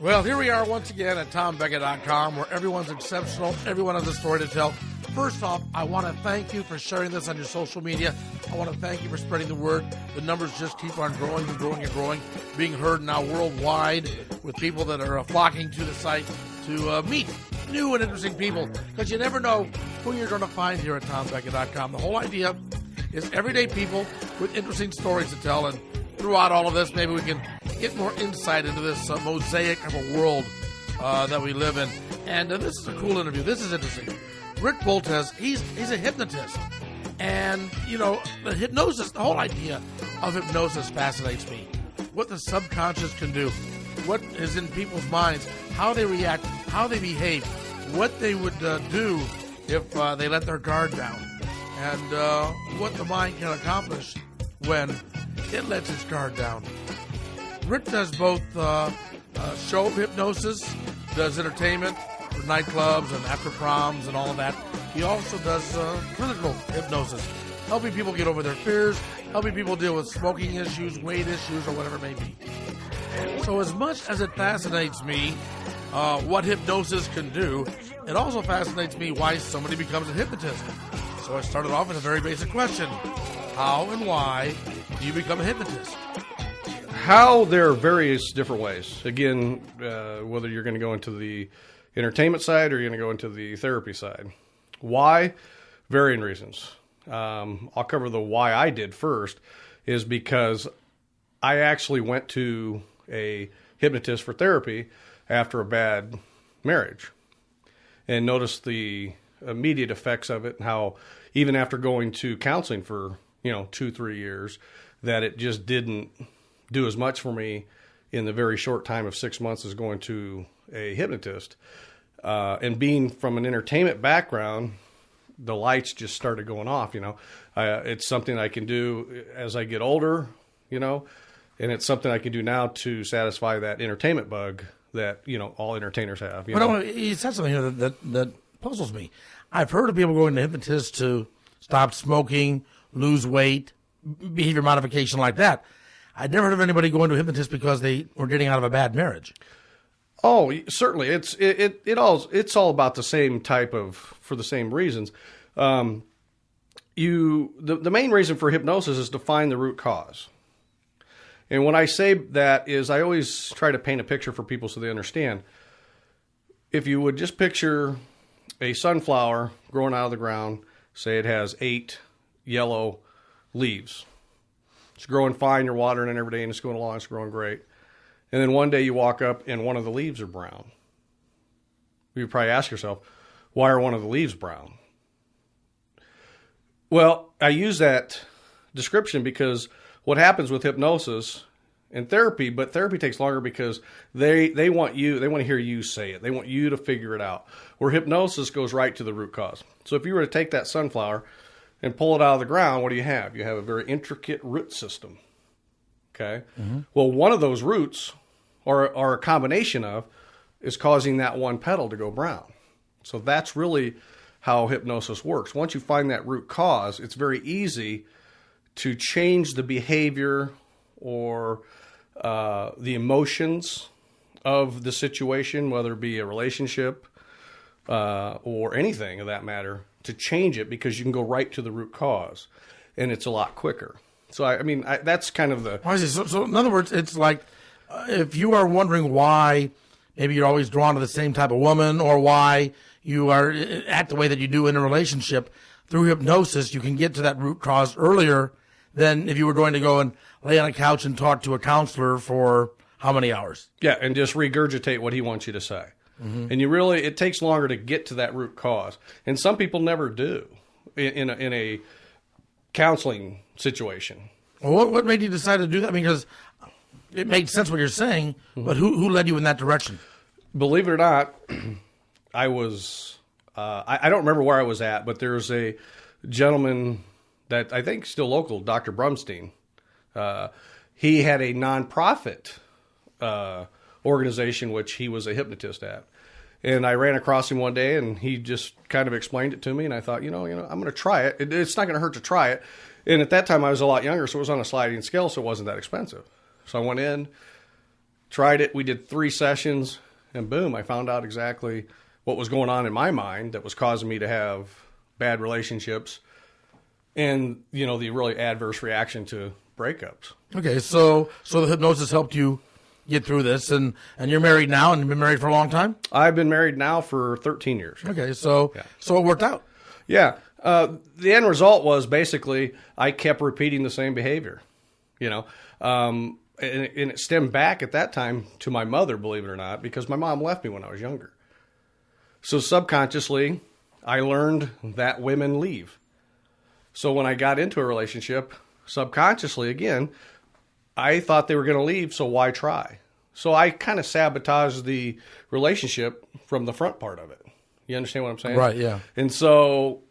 Well, here we are once again at TomBecka.com, where everyone's exceptional. Everyone has a story to tell. First off, I want to thank you for sharing this on your social media. I want to thank you for spreading the word. The numbers just keep on growing and growing and growing, being heard now worldwide with people that are flocking to the site to meet new and interesting people, because you never know who you're going to find here at TomBecka.com. The whole idea is everyday people with interesting stories to tell, and throughout all of this, maybe we can get more insight into this mosaic of a world that we live in. And this is a cool interview. This is interesting. Rick Boltes, he's a hypnotist. And, you know, the hypnosis, the whole idea of hypnosis fascinates me. What the subconscious can do, what is in people's minds, how they react, how they behave, what they would do if they let their guard down, and what the mind can accomplish when it lets its guard down. Rick does both show hypnosis, does entertainment for nightclubs and after proms and all of that. He also does clinical hypnosis, helping people get over their fears, helping people deal with smoking issues, weight issues, or whatever it may be. So as much as it fascinates me what hypnosis can do, it also fascinates me why somebody becomes a hypnotist. So I started off with a very basic question. How and why do you become a hypnotist? How, there are various different ways. Again, whether you're going to go into the entertainment side or you're going to go into the therapy side. Why? Varying reasons. I'll cover the why I did first, is because I actually went to a hypnotist for therapy after a bad marriage and noticed the immediate effects of it, and how even after going to counseling for 2-3 years, that it just didn't do as much for me in the very short time of 6 months as going to a hypnotist. And being from an entertainment background, the lights just started going off. It's something I can do as I get older, and it's something I can do now to satisfy that entertainment bug that all entertainers have. You said something here that puzzles me. I've heard of people going to hypnotists to stop smoking, lose weight, behavior modification like that. I'd never heard of anybody going to a hypnotist because they were getting out of a bad marriage. Oh, certainly. It's all about the same type of, for the same reasons. The main reason for hypnosis is to find the root cause. And when I say that is, I always try to paint a picture for people so they understand. If you would just picture a sunflower growing out of the ground, say it has 8 yellow leaves. It's growing fine, you're watering it every day, and it's going along, it's growing great. And then one day you walk up and one of the leaves are brown. You probably ask yourself, why are one of the leaves brown? Well, I use that description because what happens with hypnosis and therapy, but therapy takes longer because they want to hear you say it. They want you to figure it out. Where hypnosis goes right to the root cause. So if you were to take that sunflower and pull it out of the ground, what do you have? You have a very intricate root system. Okay? Mm-hmm. Well, one of those roots, or a combination of, is causing that one petal to go brown. So that's really how hypnosis works. Once you find that root cause, it's very easy to change the behavior or the emotions of the situation, whether it be a relationship or anything of that matter, to change it, because you can go right to the root cause, and it's a lot quicker. So, that's kind of the... So in other words, it's like if you are wondering why maybe you're always drawn to the same type of woman, or why you are act the way that you do in a relationship, through hypnosis, you can get to that root cause earlier than if you were going to go and lay on a couch and talk to a counselor for how many hours? Yeah, and just regurgitate what he wants you to say. Mm-hmm. And it takes longer to get to that root cause. And some people never do in a counseling situation. Well, what made you decide to do that? Because it made sense what you're saying, but who led you in that direction? Believe it or not, I was, I don't remember where I was at, but there's a gentleman that I think still local, Dr. Brumstein. He had a nonprofit organization, which he was a hypnotist at. And I ran across him one day, and he just kind of explained it to me, and I thought, I'm going to try it. It's not going to hurt to try it. And at that time, I was a lot younger, so it was on a sliding scale, so it wasn't that expensive. So I went in, tried it. We did 3 sessions, and boom, I found out exactly what was going on in my mind that was causing me to have bad relationships and, the really adverse reaction to breakups. Okay, so the hypnosis helped you get through this, and you're married now, and you've been married for a long time? I've been married now for 13 years. Okay, so it worked out. Yeah. The end result was basically I kept repeating the same behavior, and it stemmed back at that time to my mother, believe it or not, because my mom left me when I was younger. So subconsciously, I learned that women leave. So when I got into a relationship, subconsciously, again, I thought they were going to leave, so why try? So I kind of sabotaged the relationship from the front part of it. You understand what I'm saying? Right, yeah. And so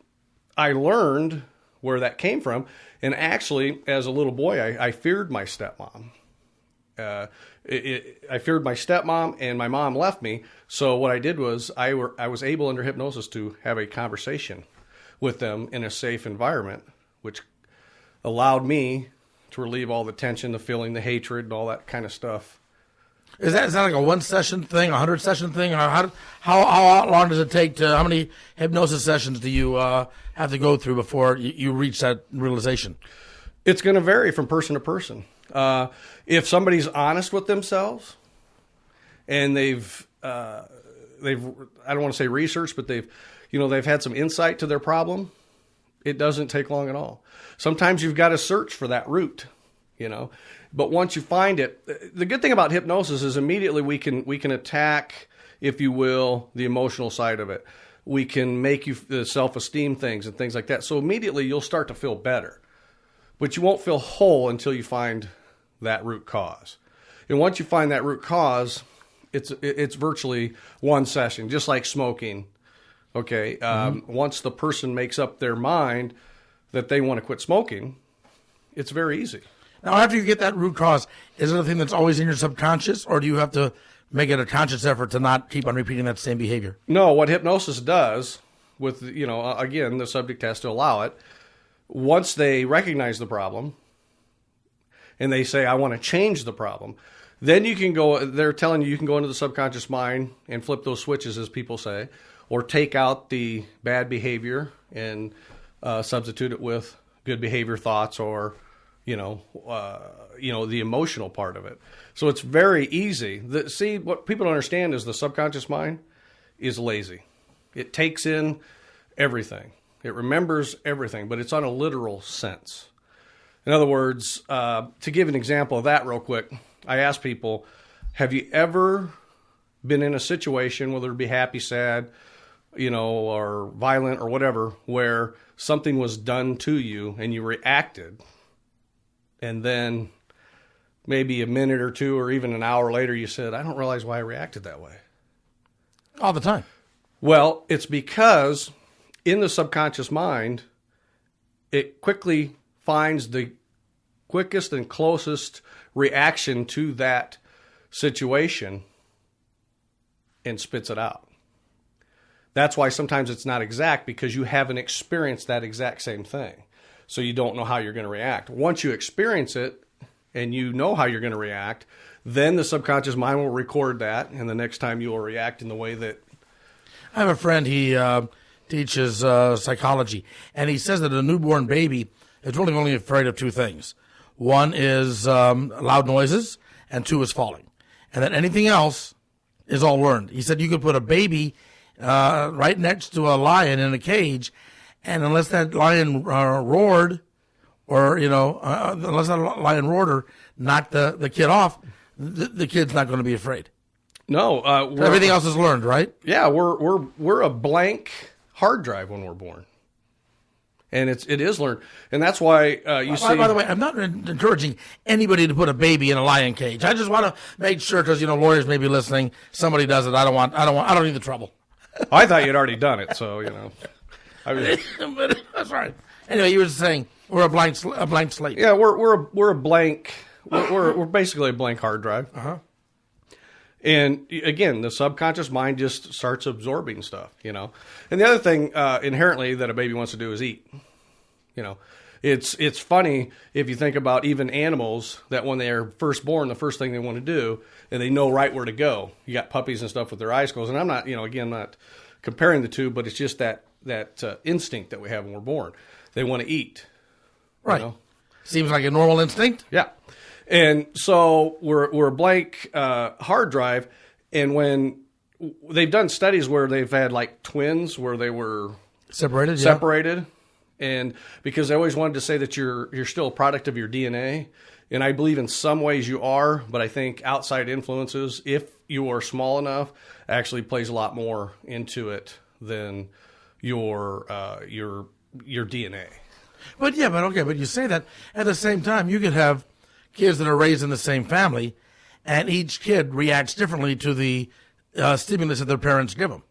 I learned where that came from. And actually, as a little boy, I feared my stepmom. I feared my stepmom, and my mom left me. So what I did was I was able under hypnosis to have a conversation with them in a safe environment, which allowed me to relieve all the tension, the feeling, the hatred, and all that kind of stuff. Is that like a 1-session thing, a 100-session thing? Or how long does it take to, how many hypnosis sessions do you have to go through before you reach that realization? It's going to vary from person to person. If somebody's honest with themselves and they've I don't want to say research, but they've had some insight to their problem, it doesn't take long at all. Sometimes you've got to search for that root, but once you find it, the good thing about hypnosis is immediately we can attack, if you will, the emotional side of it. We can make you the self-esteem things and things like that. So immediately you'll start to feel better, but you won't feel whole until you find that root cause. And once you find that root cause, it's virtually one session, just like smoking. Okay. Once the person makes up their mind that they want to quit smoking, it's very easy. Now, after you get that root cause, is it a thing that's always in your subconscious, or do you have to make it a conscious effort to not keep on repeating that same behavior? No, what hypnosis does with, again, the subject has to allow it. Once they recognize the problem and they say, I want to change the problem, then you can go, they're telling you can go into the subconscious mind and flip those switches, as people say, or take out the bad behavior and substitute it with good behavior thoughts, or the emotional part of it. So it's very easy. See, what people don't understand is the subconscious mind is lazy. It takes in everything. It remembers everything, but it's on a literal sense. In other words, to give an example of that real quick, I ask people, have you ever been in a situation, whether it be happy, sad, or violent or whatever, where something was done to you and you reacted, and then maybe a minute or two or even an hour later you said, I don't realize why I reacted that way? All the time. Well, it's because in the subconscious mind, it quickly finds the quickest and closest reaction to that situation and spits it out. That's why sometimes it's not exact, because you haven't experienced that exact same thing. So you don't know how you're going to react. Once you experience it and you know how you're going to react, then the subconscious mind will record that, and the next time you will react in the way that... I have a friend, he teaches psychology, and he says that a newborn baby is really only afraid of 2 things. One is loud noises, and 2 is falling. And that anything else is all learned. He said you could put a baby right next to a lion in a cage, and unless that lion roared, or, unless that lion roared or knocked the kid off, the kid's not going to be afraid. No. Everything else is learned, right? Yeah, we're a blank hard drive when we're born. And it is learned. And that's why you see... By the way, I'm not encouraging anybody to put a baby in a lion cage. I just want to make sure, because, lawyers may be listening. Somebody does it. I don't need the trouble. I thought you'd already done it, so, But that's right. Anyway, you were saying we're a blank slate. Yeah, we're a blank... We're basically a blank hard drive. Uh-huh. And again, the subconscious mind just starts absorbing stuff, And the other thing inherently that a baby wants to do is eat, It's funny if you think about even animals that when they are first born, the first thing they want to do, and they know right where to go. You got puppies and stuff with their eyes closed, and I'm not, again, not comparing the two, but it's just that instinct that we have when we're born. They want to eat. Right. Seems like a normal instinct. Yeah. And so we're a blank hard drive, and when they've done studies where they've had like twins where they were separated. And because I always wanted to say that you're still a product of your DNA, and I believe in some ways you are, but I think outside influences, if you are small enough, actually plays a lot more into it than your DNA. But you say that at the same time, you could have kids that are raised in the same family, and each kid reacts differently to the stimulus that their parents give them.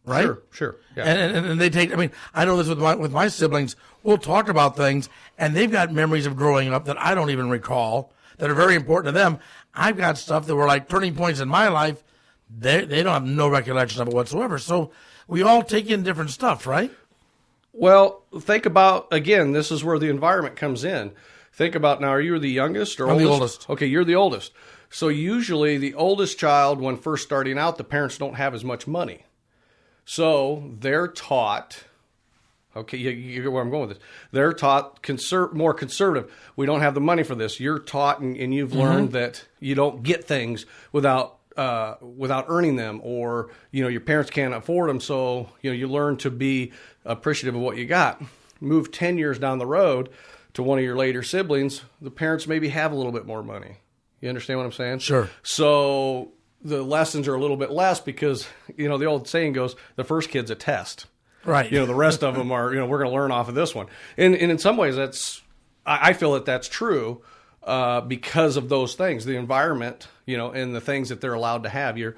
Right? Sure. Yeah. And they take, I know this with my siblings. We'll talk about things, and they've got memories of growing up that I don't even recall that are very important to them. I've got stuff that were like turning points in my life. They don't have no recollection of it whatsoever. So we all take in different stuff, right? Well, think about, again, this is where the environment comes in. Think about now, are you the youngest or I'm the oldest. Okay, you're the oldest. So usually the oldest child, when first starting out, the parents don't have as much money. So they're taught, okay, you get where I'm going with this. They're taught more conservative. We don't have the money for this. You're taught and you've learned that you don't get things without earning them, or, your parents can't afford them. So, you learn to be appreciative of what you got. Move 10 years down the road to one of your later siblings, the parents maybe have a little bit more money. You understand what I'm saying? Sure. So the lessons are a little bit less because, the old saying goes, the first kid's a test. Right. The rest of them are, we're going to learn off of this one. And in some ways I feel that's true because of those things, the environment, and the things that they're allowed to have. Your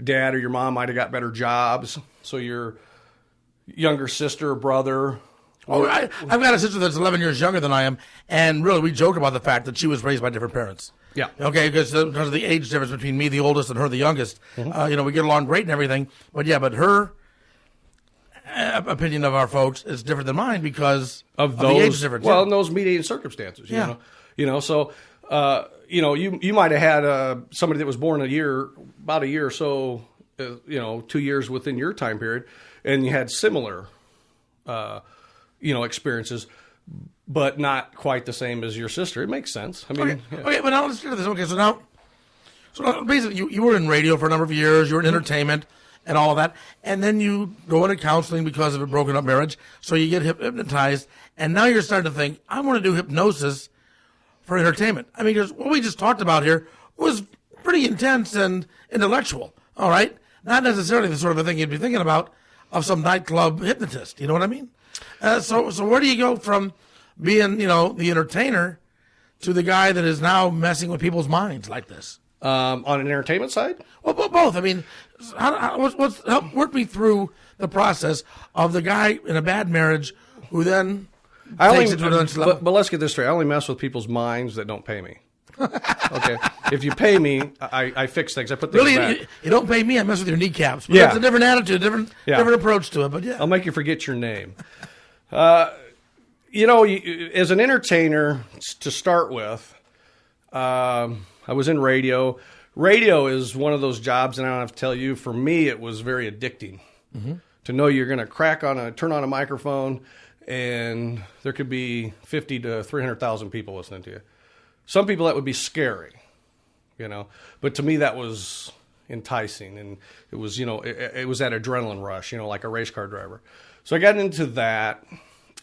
dad or your mom might have got better jobs. So your younger sister or brother. I've got a sister that's 11 years younger than I am. And really, we joke about the fact that she was raised by different parents. Yeah. Okay, because of the age difference between me, the oldest, and her, the youngest. Mm-hmm. We get along great and everything. But her opinion of our folks is different than mine because of the age difference. Well, in those mediating circumstances, you know. So, you might have had somebody that was born about a year or so, 2 years within your time period, and you had similar, experiences, but not quite the same as your sister. It makes sense. Okay, but now let's get to this. Okay, so now basically you were in radio for a number of years. You were in entertainment and all of that, and then you go into counseling because of a broken up marriage. So you get hypnotized, and now you're starting to think, I want to do hypnosis for entertainment. Because what we just talked about here was pretty intense and intellectual. All right, not necessarily the sort of a thing you'd be thinking about of some nightclub hypnotist. You know what I mean? So where do you go from being, the entertainer to the guy that is now messing with people's minds like this? On an entertainment side? Well, both. Help work me through the process of the guy in a bad marriage who then takes it to the next level. But let's get this straight. I only mess with people's minds that don't pay me. Okay. If you pay me, I fix things. I put things back. You don't pay me, I mess with your kneecaps. But it's a different attitude, different approach to it. But yeah. I'll make you forget your name. As an entertainer, to start with, I was in radio. Radio is one of those jobs, and I don't have to tell you, for me, it was very addicting. Mm-hmm. To know you're going to turn on a microphone, and there could be 50 to 300,000 people listening to you. Some people that would be scary, but to me that was enticing, and it was, it was that adrenaline rush, like a race car driver. So I got into that,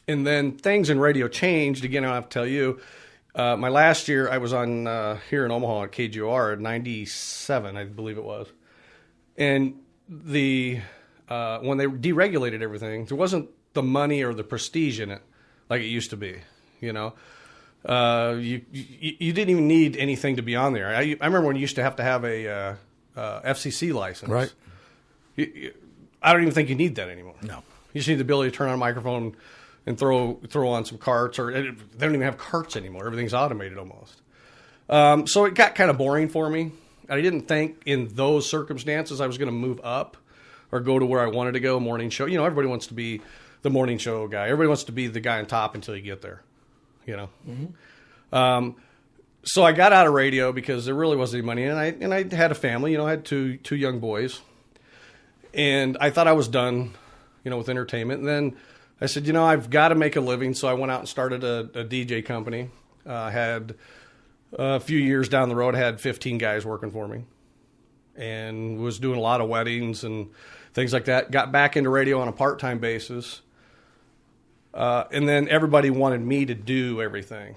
and then things in radio changed. Again, I don't have to tell you. My last year, I was on here in Omaha at KGOR at 97, I believe it was. And when they deregulated everything, there wasn't the money or the prestige in it like it used to be. You didn't even need anything to be on there. I remember when you used to have a FCC license. Right. I don't even think you need that anymore. No. You just need the ability to turn on a microphone and throw on some carts, or they don't even have carts anymore. Everything's automated almost. So it got kind of boring for me. I didn't think in those circumstances I was going to move up or go to where I wanted to go, morning show. Everybody wants to be the morning show guy. Everybody wants to be the guy on top until you get there. you know. So I got out of radio because there really wasn't any money, and I had a family, you know, I had two young boys, and I thought I was done, you know, with entertainment. And then I said, you know, I've got to make a living, so I went out and started a DJ company. Had a few years down the road, had 15 guys working for me, and was doing a lot of weddings and things like that. Got back into radio on a part-time basis, and then everybody wanted me to do everything.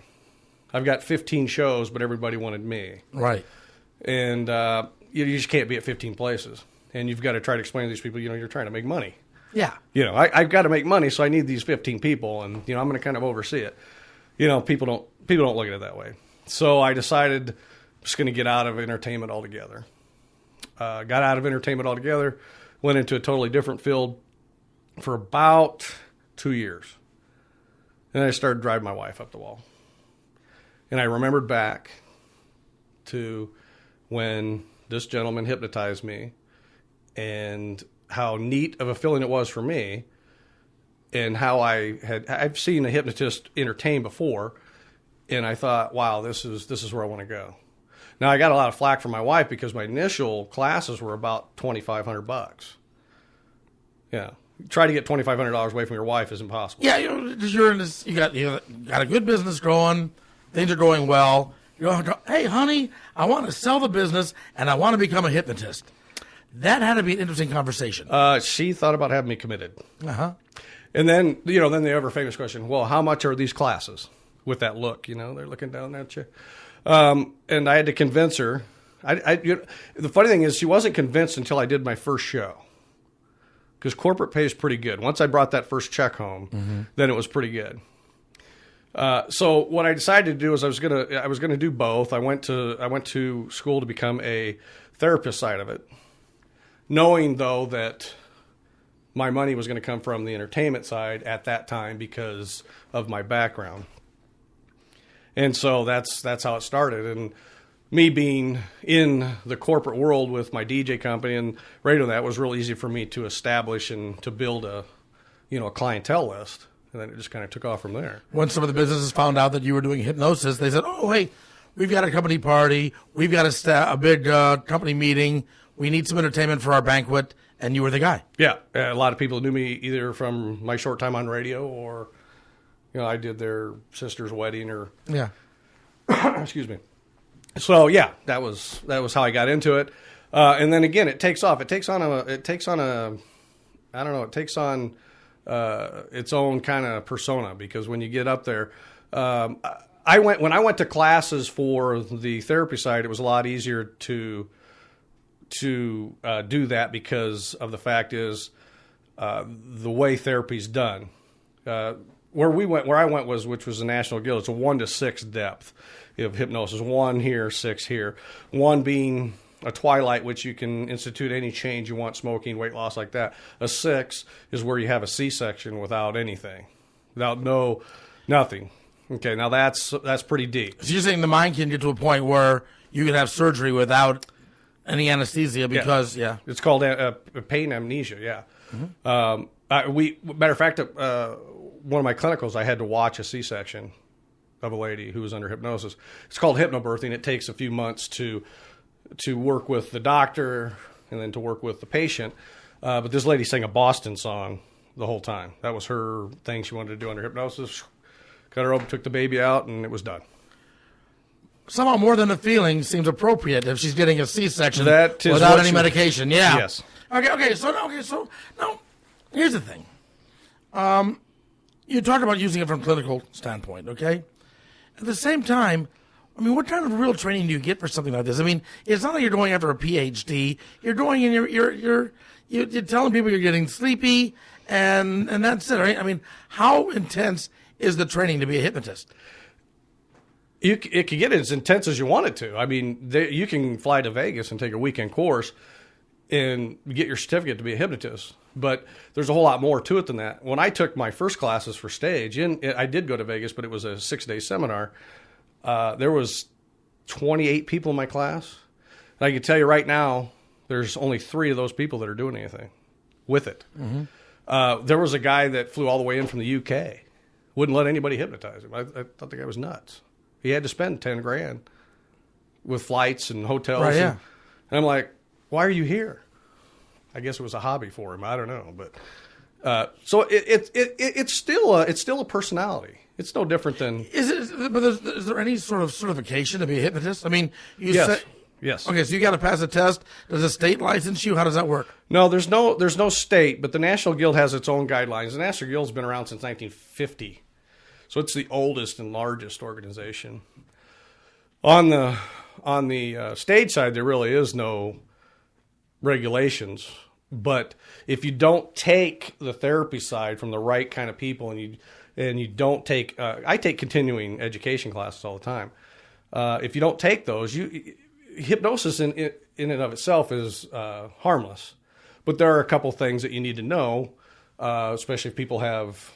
I've got 15 shows, but everybody wanted me. Right. And you just can't be at 15 places. And you've got to try to explain to these people, you know, you're trying to make money. Yeah. You know, I've got to make money, so I need these 15 people, and, you know, I'm going to kind of oversee it. You know, people don't look at it that way. So I decided I'm just going to get out of entertainment altogether. Got out of entertainment altogether, went into a totally different field for about 2 years. And I started driving my wife up the wall. And I remembered back to when this gentleman hypnotized me and how neat of a feeling it was for me, and how I've seen a hypnotist entertain before, and I thought, wow, this is where I want to go. Now, I got a lot of flack from my wife because my initial classes were about $2,500. Yeah. Try to get $2,500 away from your wife is impossible. Yeah, you're in this. You got a good business growing. Things are going well. You go, hey, honey, I want to sell the business and I want to become a hypnotist. That had to be an interesting conversation. She thought about having me committed. Uh-huh. And then, you know, then the ever famous question, well, how much are these classes? With that look, you know, they're looking down at you. And I had to convince her. The funny thing is, she wasn't convinced until I did my first show. Because corporate pays pretty good. Once I brought that first check home, then it was pretty good. So what I decided to do was I was gonna do both. I went to school to become a therapist side of it, knowing though that my money was going to come from the entertainment side at that time because of my background. And so that's how it started. And me being in the corporate world with my DJ company and radio, that was real easy for me to establish and to build a clientele list. And then it just kind of took off from there. When some of the businesses found out that you were doing hypnosis, they said, oh, hey, we've got a company party. We've got a big company meeting. We need some entertainment for our banquet. And you were the guy. Yeah. A lot of people knew me either from my short time on radio or, you know, I did their sister's wedding or. Yeah. Excuse me. So, yeah, that was how I got into it. And then again, it takes off. It takes on its own kind of persona, because when you get up there, when I went to classes for the therapy side, it was a lot easier to do that because of the fact is the way therapy's done. Where I went which was the National Guild. It's a 1 to 6 depth of hypnosis. 1 here, 6 here. 1 being a twilight, which you can institute any change you want, smoking, weight loss, like that. A 6 is where you have a C-section without anything, without nothing. Okay, now that's pretty deep. So you're saying the mind can get to a point where you can have surgery without any anesthesia because, yeah. It's called pain amnesia, yeah. Mm-hmm. Matter of fact, one of my clinicals, I had to watch a C-section of a lady who was under hypnosis. It's called hypnobirthing. It takes a few months to work with the doctor and then to work with the patient. But this lady sang a Boston song the whole time. That was her thing she wanted to do under hypnosis. Cut her open, took the baby out, and it was done. Somehow more than a feeling seems appropriate if she's getting a C-section without any medication. Yeah. Yes. Okay. So now, here's the thing. You talked about using it from a clinical standpoint, okay? At the same time, I mean, what kind of real training do you get for something like this? I mean, it's not like you're going after a PhD. You're going and you're telling people you're getting sleepy, and that's it, right? I mean, how intense is the training to be a hypnotist? It can get as intense as you want it to. I mean, you can fly to Vegas and take a weekend course and get your certificate to be a hypnotist. But there's a whole lot more to it than that. When I took my first classes for stage, and I did go to Vegas, but it was a 6-day seminar, there was 28 people in my class. And I can tell you right now, there's only 3 of those people that are doing anything with it. Mm-hmm. There was a guy that flew all the way in from the UK Wouldn't let anybody hypnotize him. I thought the guy was nuts. He had to spend $10,000 with flights and hotels. Right, yeah. And I'm like, why are you here? I guess it was a hobby for him. I don't know, but so it's still a personality. It's no different than. But is there any sort of certification to be a hypnotist? I mean, Yes. Yes. Okay, so you got to pass a test. Does the state license you? How does that work? No, there's no state, but the National Guild has its own guidelines. The National Guild's been around since 1950, so it's the oldest and largest organization. On the stage side, there really is no regulations. But if you don't take the therapy side from the right kind of people, and you don't take, I take continuing education classes all the time. If you don't take those, hypnosis in and of itself is harmless, but there are a couple things that you need to know, especially if people have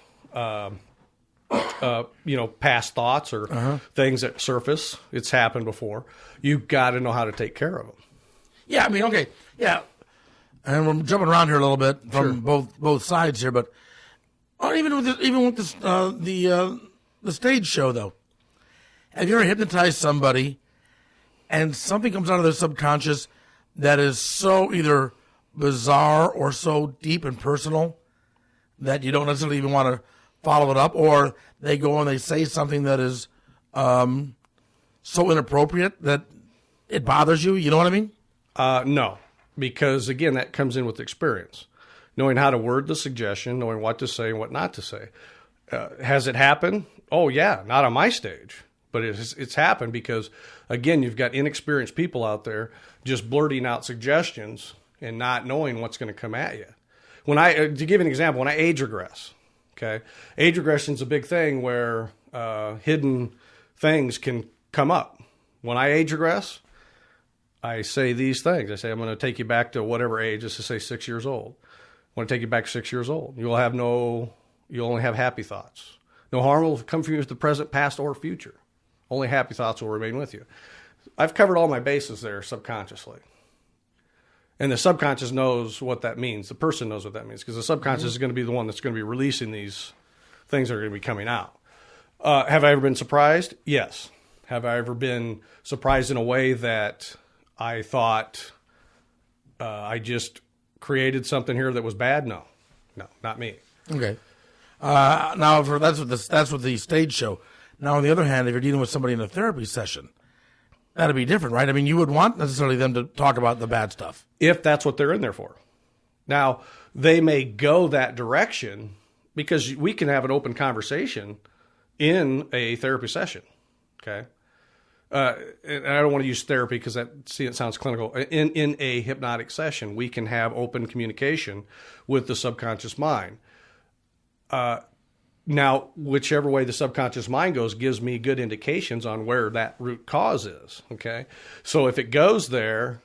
past thoughts or things that surface. It's happened before. You've got to know how to take care of them. Yeah, I mean, okay, yeah, and we're jumping around here a little bit from both sides here, but even with this the stage show though, have you ever hypnotized somebody and something comes out of their subconscious that is so either bizarre or so deep and personal that you don't necessarily even want to follow it up, or they go and they say something that is so inappropriate that it bothers you? You know what I mean? No, because again, that comes in with experience, knowing how to word the suggestion, knowing what to say and what not to say. Has it happened? Oh yeah, not on my stage. But it's happened because, again, you've got inexperienced people out there just blurting out suggestions and not knowing what's going to come at you. To give an example, when I age regress, okay, age regression is a big thing where hidden things can come up. When I age regress, I say these things. I say, I'm going to take you back to whatever age, let's just say 6 years old. I want to take you back 6 years old. You'll only have happy thoughts. No harm will come from you with the present, past, or future. Only happy thoughts will remain with you. I've covered all my bases there subconsciously. And the subconscious knows what that means. The person knows what that means because the subconscious is going to be the one that's going to be releasing these things that are going to be coming out. Have I ever been surprised? Yes. Have I ever been surprised in a way that I thought I just created something here that was bad? No, not me. Okay. Now, that's with the stage show. Now, on the other hand, if you're dealing with somebody in a therapy session, that'd be different, right? I mean, you would want necessarily them to talk about the bad stuff. If that's what they're in there for. Now, they may go that direction because we can have an open conversation in a therapy session, okay? And I don't want to use therapy because it sounds clinical. In a hypnotic session, we can have open communication with the subconscious mind. Now, whichever way the subconscious mind goes gives me good indications on where that root cause is, okay? So if it goes there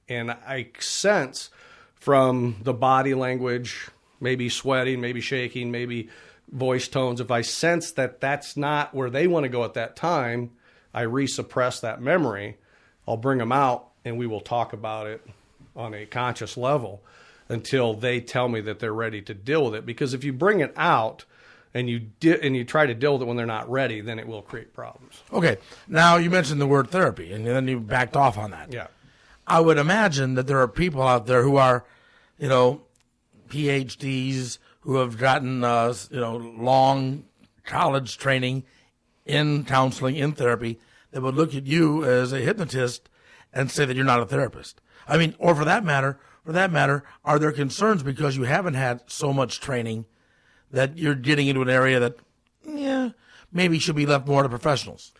and I sense from the body language, maybe sweating, maybe shaking, maybe voice tones, if I sense that that's not where they want to go at that time, I resuppress that memory. I'll bring them out and we will talk about it on a conscious level until they tell me that they're ready to deal with it. Because if you bring it out, and you try to deal with it when they're not ready, then it will create problems. Okay. Now, you mentioned the word therapy, and then you backed off on that. Yeah. I would imagine that there are people out there who are, PhDs, who have gotten, long college training in counseling, in therapy, that would look at you as a hypnotist and say that you're not a therapist. I mean, or for that matter, are there concerns because you haven't had so much training that you're getting into an area that, maybe should be left more to professionals?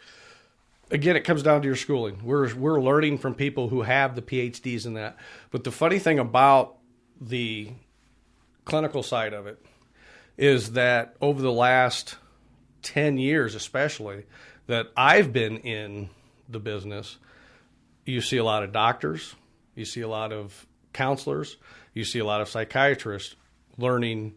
Again, it comes down to your schooling. We're learning from people who have the PhDs in that. But the funny thing about the clinical side of it is that over the last 10 years especially that I've been in the business, you see a lot of doctors, you see a lot of counselors, you see a lot of psychiatrists learning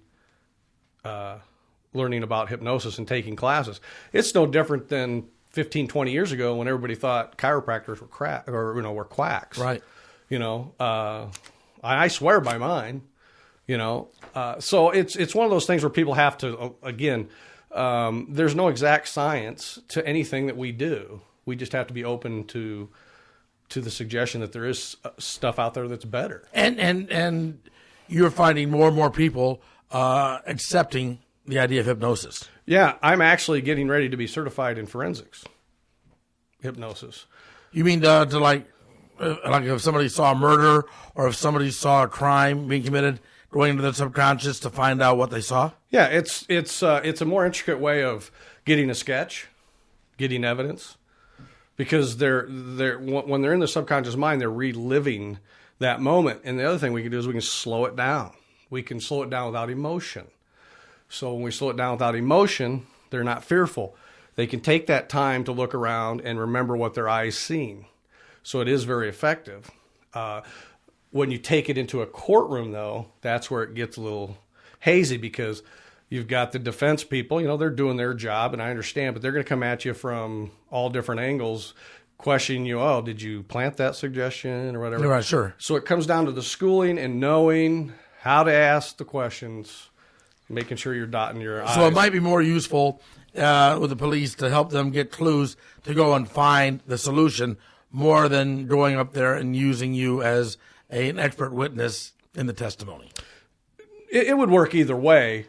about hypnosis and taking classes. It's no different than 15, 20 years ago when everybody thought chiropractors were were quacks. Right. I swear by mine, so it's one of those things where people have to, again, There's no exact science to anything that we do. We just have to be open to the suggestion that there is stuff out there that's better. And you're finding more and more people accepting the idea of hypnosis. Yeah, I'm actually getting ready to be certified in forensics hypnosis. You mean to like if somebody saw a murder or if somebody saw a crime being committed, going into the subconscious to find out what they saw? Yeah, it's a more intricate way of getting a sketch, getting evidence, because when they're in the subconscious mind, they're reliving that moment. And the other thing we can do is we can slow it down. We can slow it down without emotion. So when we slow it down without emotion, they're not fearful. They can take that time to look around and remember what their eyes seen. So it is very effective. When you take it into a courtroom, though, that's where it gets a little hazy, because you've got the defense people, they're doing their job, and I understand, but they're going to come at you from all different angles, questioning you, oh, did you plant that suggestion or whatever? Right, sure. So it comes down to the schooling and knowing how to ask the questions, making sure you're dotting your I's. So it might be more useful with the police to help them get clues to go and find the solution more than going up there and using you as an expert witness in the testimony. It would work either way,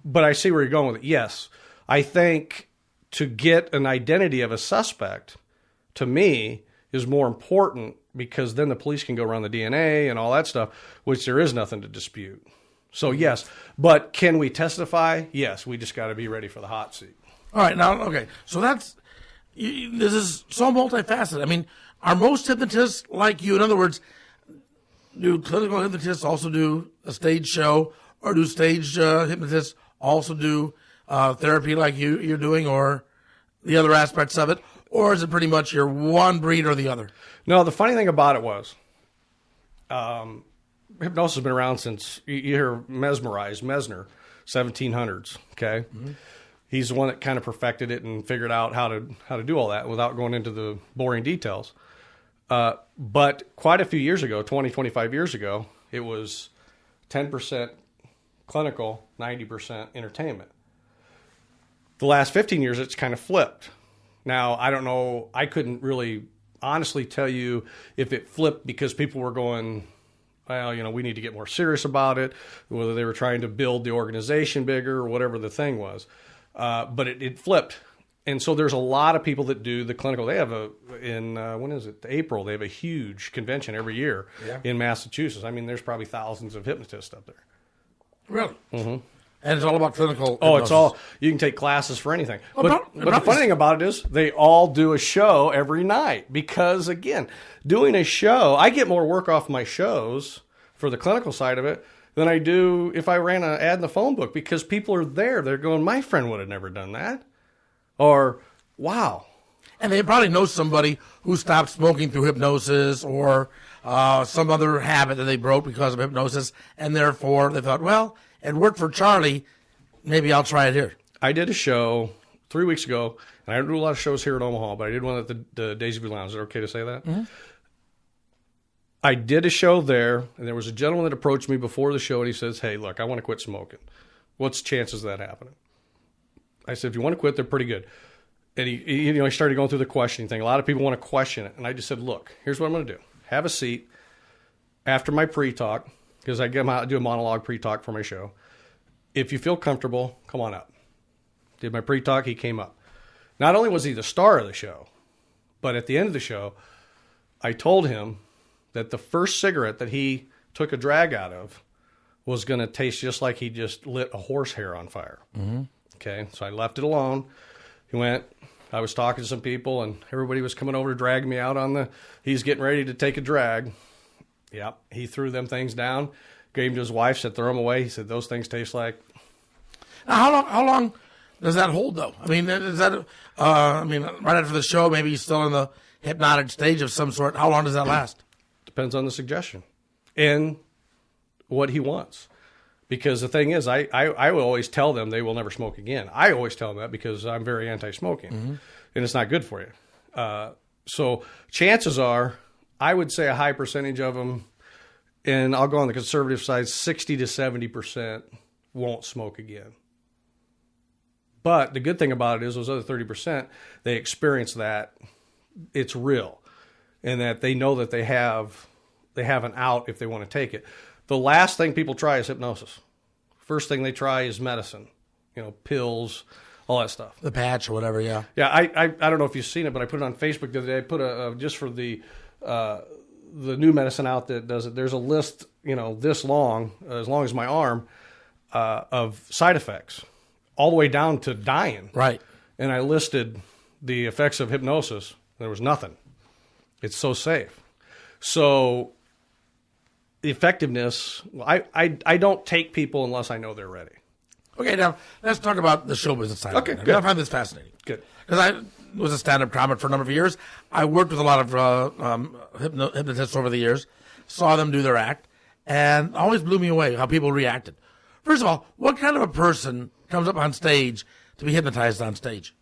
but I see where you're going with it. Yes, I think to get an identity of a suspect, to me, is more important, because then the police can go around the DNA and all that stuff, which there is nothing to dispute. So yes, but can we testify? Yes, we just got to be ready for the hot seat. All right, now, okay, so this is so multifaceted. I mean, are most hypnotists like you? In other words, do clinical hypnotists also do a stage show, or do stage hypnotists also do therapy like you're doing, or the other aspects of it? Or is it pretty much you're one breed or the other? No, the funny thing about it was, hypnosis has been around since, you hear Mesner, 1700s, okay? Mm-hmm. He's the one that kind of perfected it and figured out how to do all that without going into the boring details. But quite a few years ago, 20, 25 years ago, it was 10% clinical, 90% entertainment. The last 15 years, it's kind of flipped. Now, I don't know, I couldn't really honestly tell you if it flipped because people were going, well, we need to get more serious about it, whether they were trying to build the organization bigger or whatever the thing was. But it flipped. And so there's a lot of people that do the clinical. They have when is it? April, they have a huge convention every year in Massachusetts. I mean, there's probably thousands of hypnotists up there. Really? Mm-hmm. And it's all about clinical hypnosis. It's all, you can take classes for anything. But the funny thing about it is they all do a show every night, because, again, doing a show, I get more work off my shows for the clinical side of it than I do if I ran an ad in the phone book, because people are there. They're going, my friend would have never done that. Or, wow. And they probably know somebody who stopped smoking through hypnosis, or some other habit that they broke because of hypnosis, and therefore they thought, well, it worked for Charlie, maybe I'll try it here. I did a show 3 weeks ago, and I don't do a lot of shows here at Omaha, but I did one at the Daisy View Lounge. Is it okay to say that? Mm-hmm. I did a show there, and there was a gentleman that approached me before the show, and he says, hey, look, I want to quit smoking. What's the chances of that happening? I said, if you want to quit, they're pretty good. And he started going through the questioning thing. A lot of people want to question it. And I just said, look, here's what I'm going to do. Have a seat after my pre-talk, because I do a monologue pre-talk for my show. If you feel comfortable, come on up. Did my pre-talk, he came up. Not only was he the star of the show, but at the end of the show, I told him that the first cigarette that he took a drag out of was going to taste just like he just lit a horsehair on fire. Mm-hmm. Okay, so I left it alone. He went, I was talking to some people, and everybody was coming over to drag me out he's getting ready to take a drag. Yep, he threw them things down, gave them to his wife, said, throw them away. He said, those things taste like... Now, how long does that hold, though? I mean, is that, right after the show, maybe he's still in the hypnotic stage of some sort. How long does that last? Depends on the suggestion and what he wants. Because the thing is, I will always tell them they will never smoke again. I always tell them that because I'm very anti-smoking, and it's not good for you. So chances are, I would say a high percentage of them, and I'll go on the conservative side, 60 to 70% won't smoke again. But the good thing about it is those other 30%, they experience that it's real and that they know that they have an out if they want to take it. The last thing people try is hypnosis. First thing they try is medicine, pills, all that stuff. The patch or whatever, yeah. Yeah, I don't know if you've seen it, but I put it on Facebook the other day. I put just for the new medicine out that does it. There's a list, this long, as long as my arm, of side effects, all the way down to dying. Right. And I listed the effects of hypnosis. There was nothing. It's so safe. So the effectiveness, I don't take people unless I know they're ready. Okay, now let's talk about the show business side. Okay, good. I find this fascinating. Good. Because I was a stand-up comic for a number of years. I worked with a lot of hypnotists over the years, saw them do their act, and always blew me away how people reacted. First of all, what kind of a person comes up on stage to be hypnotized on stage?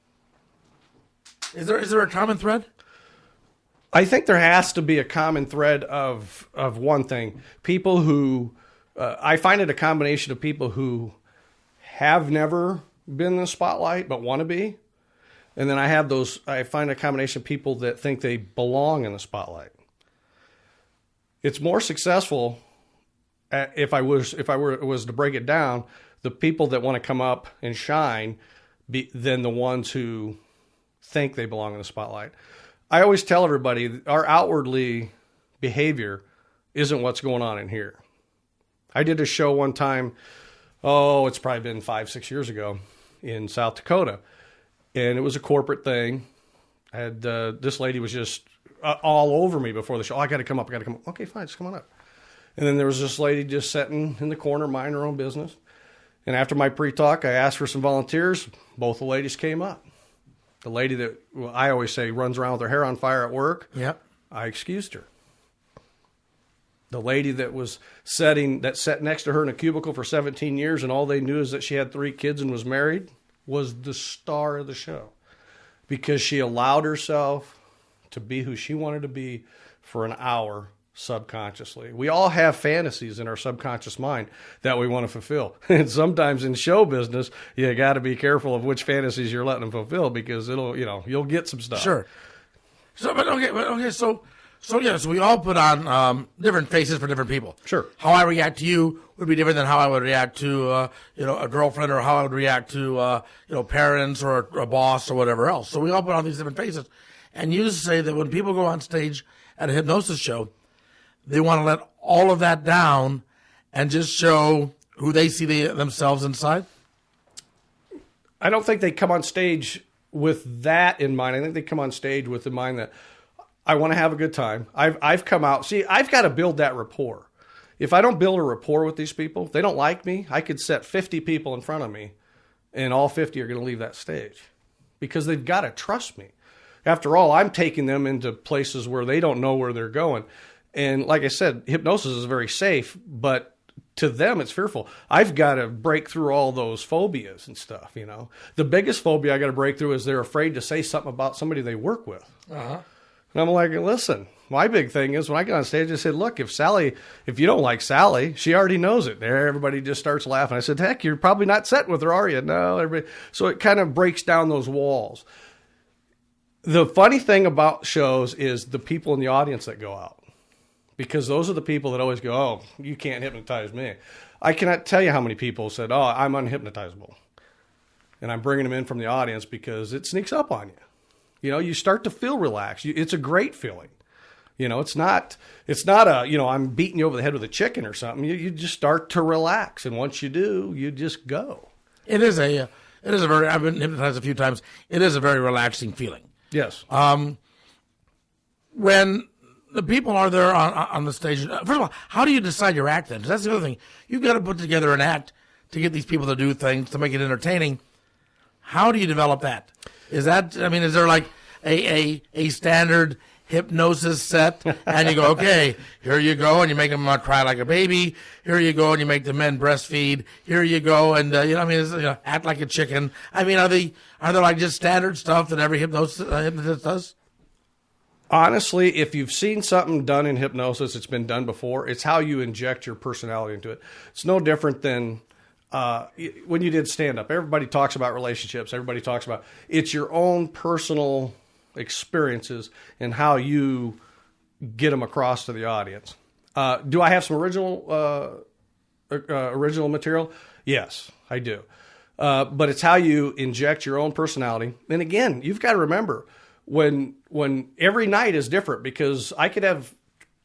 Is there a common thread? I think there has to be a common thread of one thing. People who, I find it a combination of people who have never been in the spotlight but want to be. And then I find a combination of people that think they belong in the spotlight. It's more successful if I was to break it down, the people that want to come up and shine than the ones who think they belong in the spotlight. I always tell everybody our outwardly behavior isn't what's going on in here. I did a show one time, it's probably been 5-6 years ago in South Dakota. And it was a corporate thing. I had this lady was just all over me before the show. I got to come up. Okay, fine, just come on up. And then there was this lady just sitting in the corner, minding her own business. And after my pre-talk, I asked for some volunteers. Both the ladies came up. The lady that I always say runs around with her hair on fire at work, yep, I excused her. The lady that sat next to her in a cubicle for 17 years and all they knew is that she had 3 kids and was married, was the star of the show because she allowed herself to be who she wanted to be for an hour subconsciously. We all have fantasies in our subconscious mind that we want to fulfill. And sometimes in show business, you got to be careful of which fantasies you're letting them fulfill because you'll get some stuff. Sure. So we all put on different faces for different people. Sure. How I react to you would be different than how I would react to a girlfriend, or how I would react to parents or a boss or whatever else. So we all put on these different faces. And you say that when people go on stage at a hypnosis show, they want to let all of that down and just show who they see themselves inside? I don't think they come on stage with that in mind. I think they come on stage with the mind that I want to have a good time. I've come out. See, I've got to build that rapport. If I don't build a rapport with these people, if they don't like me, I could set 50 people in front of me, and all 50 are going to leave that stage because they've got to trust me. After all, I'm taking them into places where they don't know where they're going. And like I said, hypnosis is very safe, but to them, it's fearful. I've got to break through all those phobias and stuff, The biggest phobia I got to break through is they're afraid to say something about somebody they work with. Uh-huh. And I'm like, listen, my big thing is when I get on stage, I said, look, if you don't like Sally, she already knows it. There, everybody just starts laughing. I said, heck, you're probably not set with her, are you? No, everybody. So it kind of breaks down those walls. The funny thing about shows is the people in the audience that go out. Because those are the people that always go, oh, you can't hypnotize me. I cannot tell you how many people said, oh, I'm unhypnotizable. And I'm bringing them in from the audience because it sneaks up on you. You start to feel relaxed. It's a great feeling. It's not I'm beating you over the head with a chicken or something. You just start to relax. And once you do, you just go. It is a very, I've been hypnotized a few times. It is a very relaxing feeling. Yes. When the people are there on the stage, first of all, how do you decide your act then? 'Cause that's the other thing. You've got to put together an act to get these people to do things, to make it entertaining. How do you develop that? Is there like a standard hypnosis set, and you go, okay, here you go, and you make them cry like a baby. Here you go, and you make the men breastfeed. Here you go, and act like a chicken. Are there like just standard stuff that every hypnotist does? Honestly, if you've seen something done in hypnosis, it's been done before. It's how you inject your personality into it. It's no different than when you did stand-up, everybody talks about relationships. Everybody talks about it's your own personal experiences and how you get them across to the audience. Do I have some original material? Yes, I do. But it's how you inject your own personality. And again, you've got to remember when every night is different, because I could have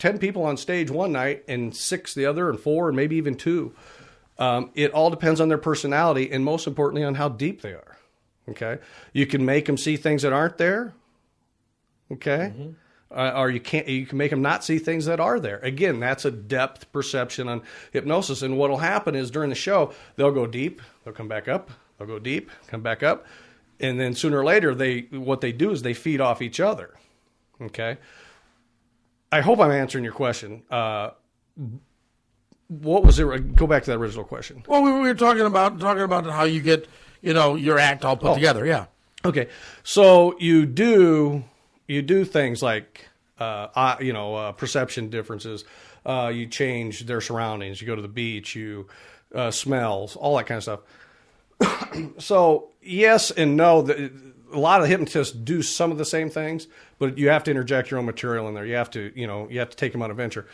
10 people on stage one night and 6 the other, and 4, and maybe even 2. It all depends on their personality, and most importantly on how deep they are. Okay. You can make them see things that aren't there. Okay. Mm-hmm. Or you can make them not see things that are there. Again, that's a depth perception on hypnosis. And what'll happen is during the show, they'll go deep, they'll come back up, they'll go deep, come back up. And then sooner or later, what they do is they feed off each other. Okay. I hope I'm answering your question. What was it? Go back to that original question. Well, we were talking about how you get, your act all put together. Yeah. Okay. So you do things like, perception differences. You change their surroundings. You go to the beach, you smells, all that kind of stuff. So yes and no. A lot of hypnotists do some of the same things, but you have to interject your own material in there. You have to take them on a venture.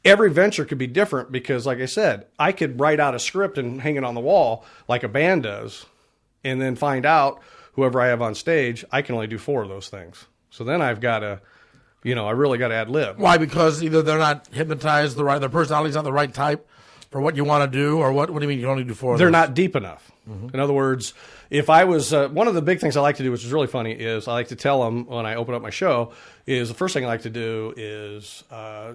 Every venture could be different because, like I said, I could write out a script and hang it on the wall like a band does, and then find out whoever I have on stage, I can only do 4 of those things. So then I've got to, I really got to ad lib. Why? Because either they're not hypnotized, their personality's not the right type for what you want to do, or what do you mean you only do 4 of They're those? not deep enough. Mm-hmm. In other words, if I was, one of the big things I like to do, which is really funny, is I like to tell them when I open up my show, is the first thing I like to do is,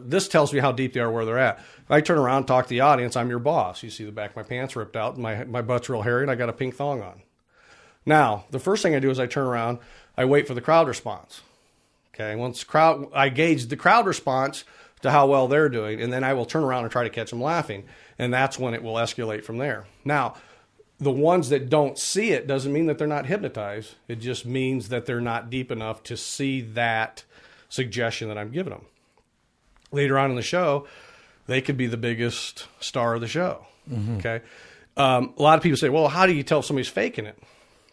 this tells me how deep they are, where they're at. If I turn around and talk to the audience, I'm your boss. You see the back of my pants ripped out, and my butt's real hairy, and I got a pink thong on. Now, the first thing I do is I turn around, I wait for the crowd response. Okay, I gauge the crowd response to how well they're doing, and then I will turn around and try to catch them laughing, and that's when it will escalate from there. Now, the ones that don't see it doesn't mean that they're not hypnotized. It just means that they're not deep enough to see that suggestion that I'm giving them. Later on in the show, they could be the biggest star of the show. Mm-hmm. Okay, a lot of people say, well, how do you tell if somebody's faking it?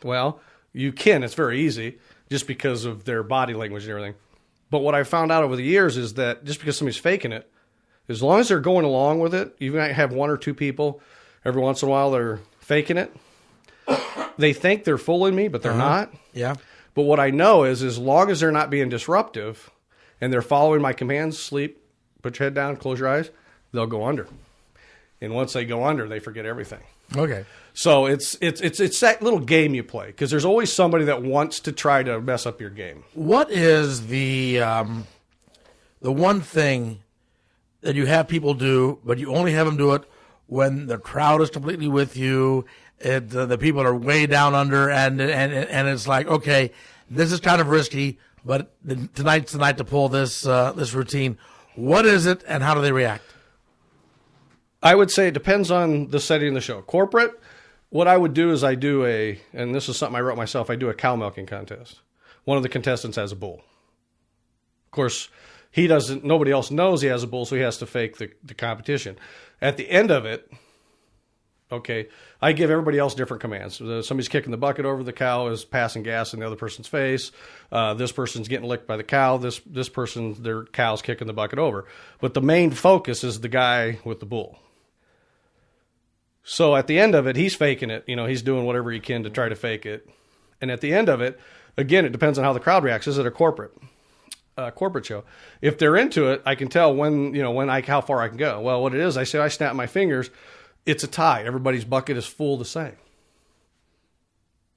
Well, you can. It's very easy, just because of their body language and everything. But what I found out over the years is that just because somebody's faking it, as long as they're going along with it, you might have 1 or 2 people every once in a while they're faking it. They think they're fooling me, but they're not. Yeah. But what I know is as long as they're not being disruptive and they're following my commands, sleep, put your head down, close your eyes, they'll go under. And once they go under, they forget everything. Okay. So it's that little game you play, because there's always somebody that wants to try to mess up your game. What is the one thing that you have people do, but you only have them do it when the crowd is completely with you, the people are way down under, and it's like, okay, this is kind of risky, but tonight's the night to pull this routine. What is it, and how do they react? I would say it depends on the setting of the show. Corporate, what I would do is and this is something I wrote myself, I do a cow milking contest. One of the contestants has a bull. Of course, nobody else knows he has a bull, so he has to fake the competition. At the end of it, okay, I give everybody else different commands. Somebody's kicking the bucket over, the cow is passing gas in the other person's face. This person's getting licked by the cow. This person, their cow's kicking the bucket over. But the main focus is the guy with the bull. So at the end of it, he's faking it. He's doing whatever he can to try to fake it. And at the end of it, again, it depends on how the crowd reacts. Is it a corporate show? If they're into it, I can tell how far I can go. Well, what it is, I snap my fingers. It's a tie. Everybody's bucket is full the same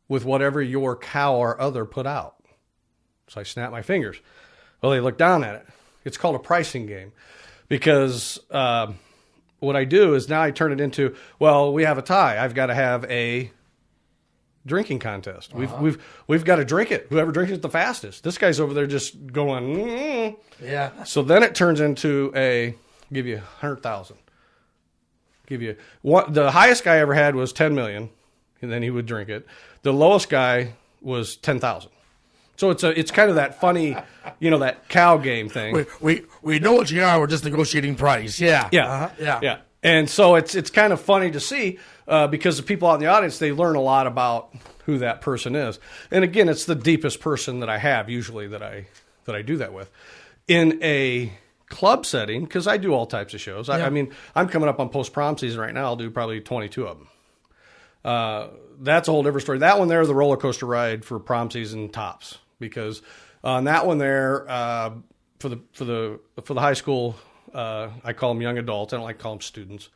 with whatever your cow or other put out. So I snap my fingers. Well, they look down at it. It's called a pricing game, because what I do is now I turn it into, well, we have a tie. I've got to have a drinking contest. Uh-huh. We've got to drink it. Whoever drinks it the fastest. This guy's over there just going, Yeah. So then it turns into give you 100,000. Give you the highest guy ever had was 10 million, and then he would drink it. The lowest guy was 10,000. So it's kind of that funny, that cow game thing. We know what you are. We're just negotiating price. Yeah. Yeah. Uh-huh. Yeah. Yeah. And so it's kind of funny to see. because the people out in the audience, they learn a lot about who that person is. And again, it's the deepest person that I have usually that I do that with. In a club setting, because I do all types of shows. I mean, I'm coming up on post-prom season right now. I'll do probably 22 of them. That's a whole different story. That one there, the roller coaster ride for prom season tops, because on that one there, for the high school, I call them young adults. I don't like to call them students.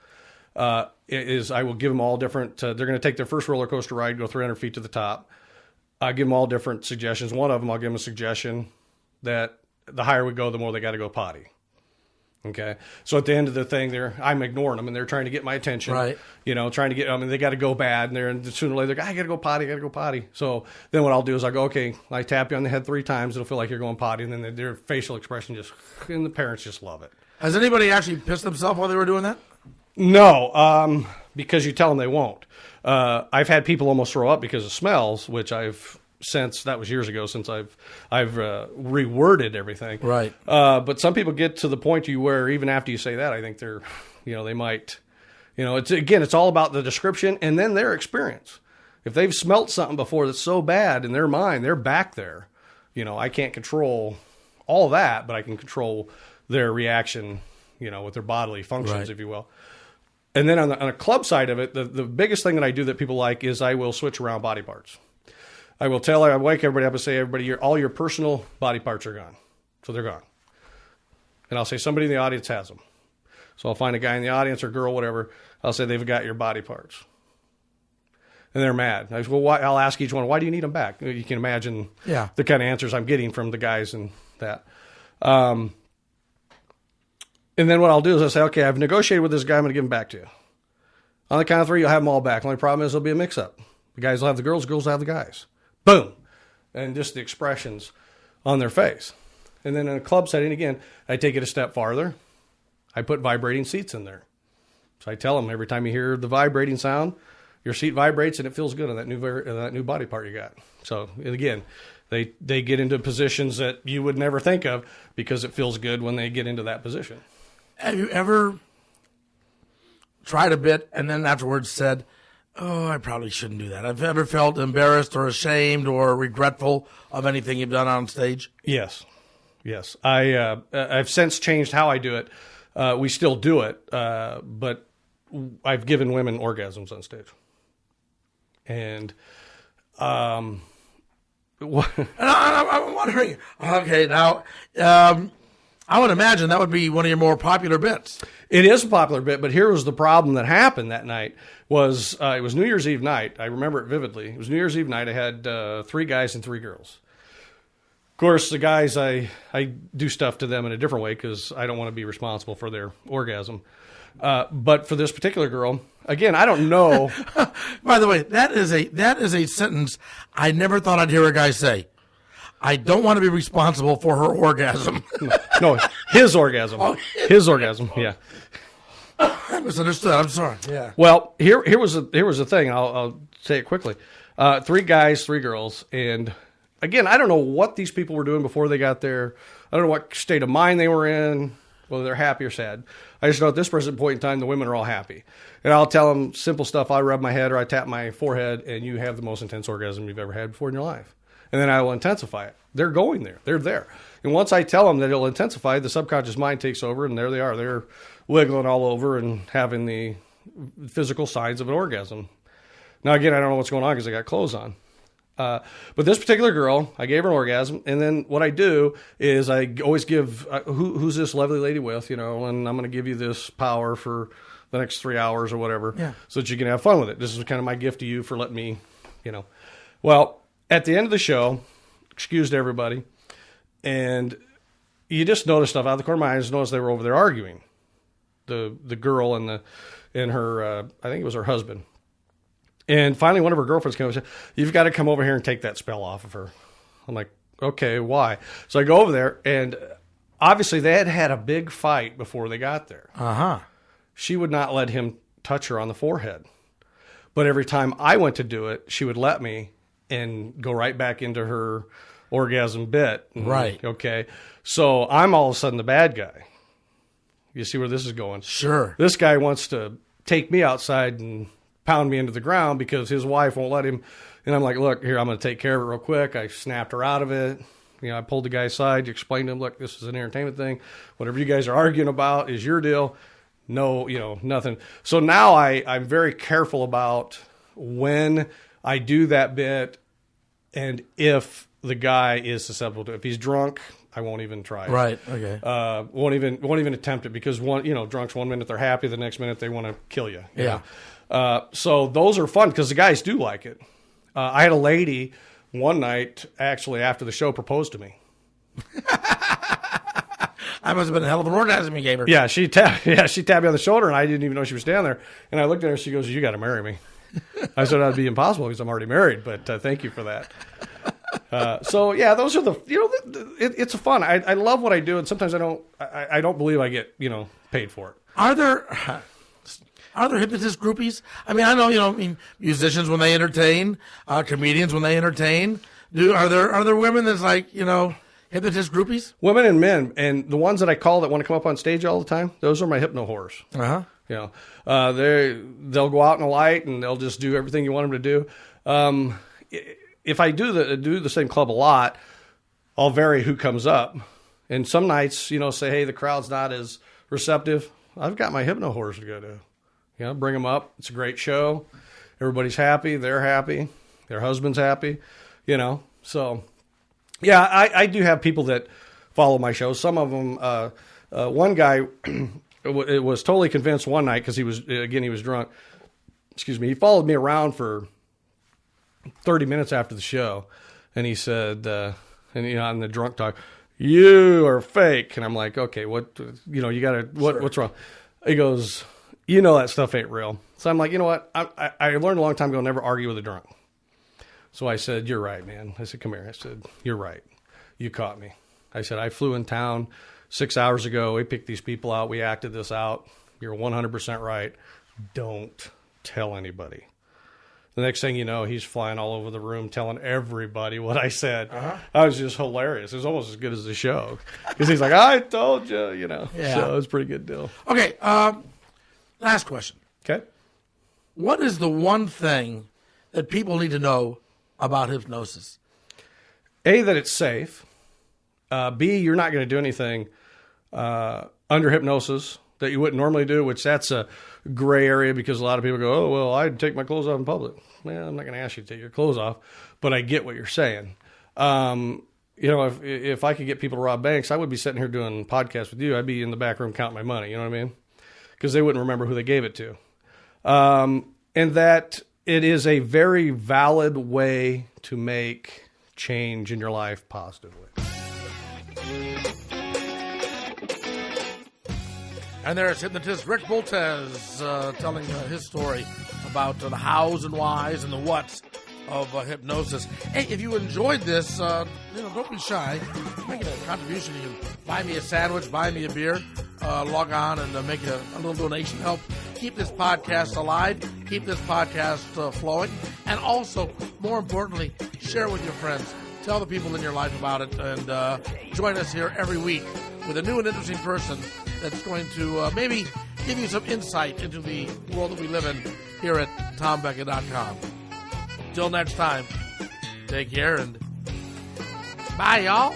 I will give them all different. They're going to take their first roller coaster ride, go 300 feet to the top. I give them all different suggestions. One of them, I'll give them a suggestion that the higher we go, the more they got to go potty. Okay. So at the end of the thing I'm ignoring them and they're trying to get my attention, right? Trying to get, they got to go bad and sooner or later, I got to go potty. So then what I'll do is I go, okay, I tap you on the head 3 times. It'll feel like you're going potty. And then their facial expression and the parents just love it. Has anybody actually pissed themselves while they were doing that? No, because you tell them they won't. I've had people almost throw up because of smells, which that was years ago since I've reworded everything. Right. But some people get to the point where even after you say that, I think they're, they might, it's all about the description and then their experience. If they've smelt something before that's so bad in their mind, they're back there. I can't control all that, but I can control their reaction, with their bodily functions, right, if you will. And then on a club side of it, the biggest thing that I do that people like is I will switch around body parts. I will wake everybody up and say, everybody, all your personal body parts are gone. So they're gone. And I'll say, somebody in the audience has them. So I'll find a guy in the audience or girl, whatever. I'll say, they've got your body parts. And they're mad. I say, well, why? I'll ask each one, why do you need them back? You can imagine the kind of answers I'm getting from the guys and that. And then what I'll do is I'll say, okay, I've negotiated with this guy. I'm going to give them back to you. On the count of 3, you'll have them all back. The only problem is there'll be a mix-up. The guys will have the girls will have the guys. Boom. And just the expressions on their face. And then in a club setting, again, I take it a step farther. I put vibrating seats in there. So I tell them every time you hear the vibrating sound, your seat vibrates and it feels good on that new body part you got. So, and again, they get into positions that you would never think of because it feels good when they get into that position. Have you ever tried a bit and then afterwards said, oh, I probably shouldn't do that? Have you ever felt embarrassed or ashamed or regretful of anything you've done on stage? Yes. I've since changed how I do it. We still do it, but I've given women orgasms on stage. And I'm wondering, okay, now, I would imagine that would be one of your more popular bits. It is a popular bit, but here was the problem that happened that night. It was New Year's Eve night. I remember it vividly. It was New Year's Eve night. I had 3 guys and 3 girls. Of course, the guys, I do stuff to them in a different way because I don't want to be responsible for their orgasm. But for this particular girl, again, I don't know. By the way, that is a sentence I never thought I'd hear a guy say. I don't want to be responsible for her orgasm. No, his orgasm. Oh, his orgasm. Yeah. I misunderstood. I'm sorry. Yeah. Well, here was the thing. I'll say it quickly. 3 guys, 3 girls, and again, I don't know what these people were doing before they got there. I don't know what state of mind they were in, whether they're happy or sad. I just know at this present point in time, the women are all happy. And I'll tell them simple stuff. I rub my head or I tap my forehead, and you have the most intense orgasm you've ever had before in your life. And then I will intensify it. They're going there. They're there. And once I tell them that it'll intensify, the subconscious mind takes over, and there they are. They're wiggling all over and having the physical signs of an orgasm. Now, again, I don't know what's going on because I got clothes on. But this particular girl, I gave her an orgasm, and then what I do is I always give, who's this lovely lady with, and I'm going to give you this power for the next 3 hours or whatever, so that you can have fun with it. This is kind of my gift to you for letting me, Well, at the end of the show, excused everybody, and you just notice stuff out of the corner of my eyes. Notice they were over there arguing, the girl and her, I think it was her husband. And finally, one of her girlfriends came over and said, you've got to come over here and take that spell off of her. I'm like, okay, why? So I go over there, and obviously they had had a big fight before they got there. Uh-huh. She would not let him touch her on the forehead. But every time I went to do it, she would let me and go right back into her orgasm bit. Right. Okay. So I'm all of a sudden the bad guy. You see where this is going? Sure. This guy wants to take me outside and pound me into the ground because his wife won't let him. And I'm like, look, here, I'm going to take care of it real quick. I snapped her out of it. I pulled the guy aside, explained to him, look, this is an entertainment thing. Whatever you guys are arguing about is your deal. No, nothing. So now I'm very careful about when I do that bit and if the guy is susceptible to it. If he's drunk, I won't even try it. Right. Okay. Won't even attempt it because drunks 1 minute they're happy, the next minute they want to kill you. Yeah. So those are fun because the guys do like it. I had a lady one night actually after the show proposed to me. I must have been a hell of an orgasm you gave her. Yeah, she tapped me on the shoulder, and I didn't even know she was standing there. And I looked at her, she goes, "You got to marry me." I said, "That'd be impossible because I'm already married, but thank you for that." So yeah, those are it's fun. I love what I do, and sometimes I don't believe I get paid for it. Are there hypnotist groupies? I mean, I know musicians when they entertain, comedians when they entertain. Are there women that's like hypnotist groupies? Women and men, and the ones that I call that want to come up on stage all the time, those are my hypno whores. They'll go out in the light and they'll just do everything you want them to do. If I do the same club a lot, I'll vary who comes up. And some nights, say, hey, the crowd's not as receptive. I've got my hypno whores to go to. Bring them up. It's a great show. Everybody's happy. They're happy. Their husband's happy. So. Yeah, I do have people that follow my show. Some of them, one guy was totally convinced one night because he was drunk. Excuse me. He followed me around for 30 minutes after the show, and he said, on the drunk talk, "You are fake." And I'm like, "Okay, what? You got to what's wrong?" He goes, "That stuff ain't real." So I'm like, you know what? I learned a long time ago never argue with a drunk. So I said, "You're right, man." I said, "Come here." I said, "You're right. You caught me." I said, "I flew in town 6 hours ago. We picked these people out. We acted this out. You're 100% right. Don't tell anybody." The next thing you know, he's flying all over the room telling everybody what I said. I was just hilarious. It was almost as good as the show. Because he's like, "I told you," Yeah. So it was a pretty good deal. Okay, last question. Okay. What is the one thing that people need to know about hypnosis? A, that it's safe. B, you're not going to do anything under hypnosis that you wouldn't normally do, which that's a gray area because a lot of people go, "Oh, well, I'd take my clothes off in public." Well, I'm not going to ask you to take your clothes off, but I get what you're saying. If I could get people to rob banks, I would be sitting here doing podcasts with you. I'd be in the back room counting my money. You know what I mean? Because they wouldn't remember who they gave it to. And that it is a very valid way to make change in your life positively. And there's hypnotist Rick Boltez telling his story about the hows and whys and the whats of hypnosis. Hey, if you enjoyed this, don't be shy. Make a contribution. You can buy me a sandwich, buy me a beer, log on and make a little donation. Help keep this podcast alive, keep this podcast flowing, and also, more importantly, share with your friends. Tell the people in your life about it, and join us here every week with a new and interesting person that's going to maybe give you some insight into the world that we live in here at TomBecka.com. Till next time, take care and bye, y'all.